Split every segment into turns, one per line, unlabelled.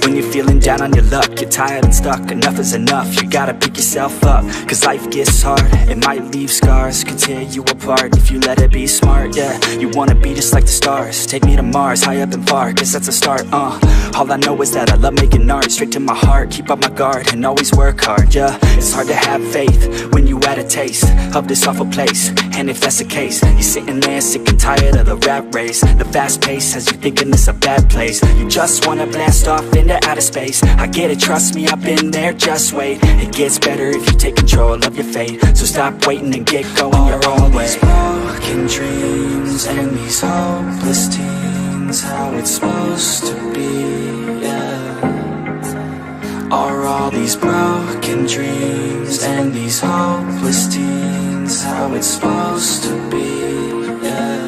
When you're feeling down on your luck, you're tired and stuck, enough is enough. You gotta pick yourself up, cause life gets hard. It might leave scars, could tear you apart if you let it be smart, yeah. You wanna be just like the stars, take me to Mars, high up and far, cause that's a start, All I know is that I love making art, straight to my heart, keep up my guard, and always work hard, yeah. It's hard to have faith when you had a taste of this awful place, and if that's the case, you're sitting there sick and tired of the rat race. The fast pace has you thinking it's a bad place. You just wanna blast off into outer space. I get it, trust me, I've been there, just wait. It gets better if you take control of your fate. So stop waiting and get going your own way. Broken dreams and these hopeless teens, how it's supposed to be, yeah. Are all these broken dreams and these hopeless teens how it's supposed to be, yeah.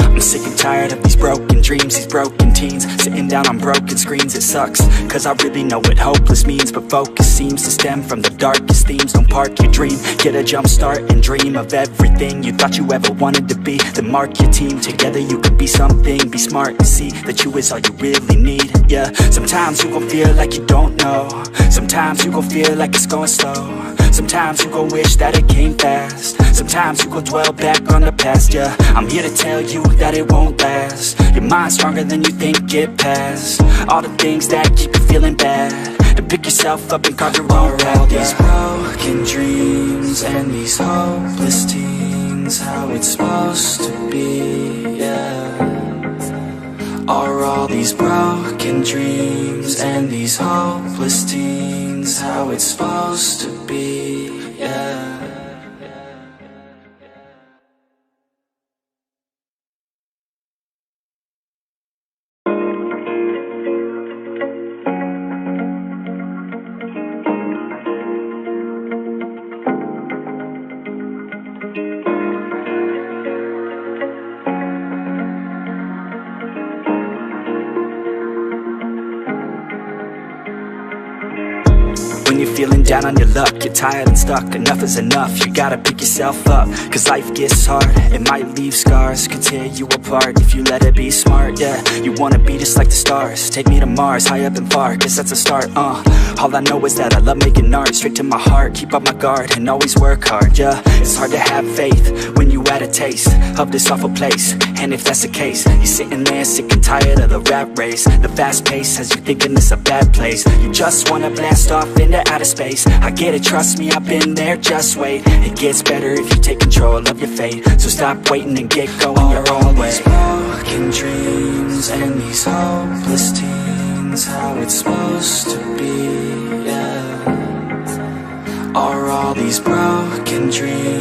I'm sick and tired of these broken dreams, these broken teens, sitting down on broken screens. It sucks, cause I really know what hopeless means, but focus seems to stem from the darkest themes. Don't park your dream, get a jump start and dream of everything you thought you ever wanted to be. Then mark your team, together you can be something. Be smart and see that you is all you really need, yeah. Sometimes you gon' feel like you don't know, sometimes you gon' feel like it's going slow, sometimes you gon' wish that it came fast, sometimes you gon' dwell back on the past, yeah. I'm here to tell you that it won't last. Your mind's stronger than you think, get past all the things that keep you feeling bad, to pick yourself up and carve your own path, all these broken dreams and these hopeless teens, how it's supposed to be, yeah. Are all these broken dreams and these hopeless teens how it's supposed to be, yeah. When you're feeling down on your luck, you're tired and stuck, enough is enough. You gotta pick yourself up, cause life gets hard. It might leave scars, could tear you apart if you let it be smart, yeah. You wanna be just like the stars, take me to Mars, high up and far, cause that's a start, All I know is that I love making art, straight to my heart, keep up my guard, and always work hard, yeah. It's hard to have faith when you had a taste of this awful place, and if that's the case, you're sitting there sick and tired of the rat race. The fast pace has you thinking it's a bad place. You just wanna blast off into outer space. I get it, trust me, I've been there, just wait. It gets better if you take control of your fate. So stop waiting and get going your own way. Broken dreams and these hopeless teens, how it's supposed to be, yeah. Are all these broken dreams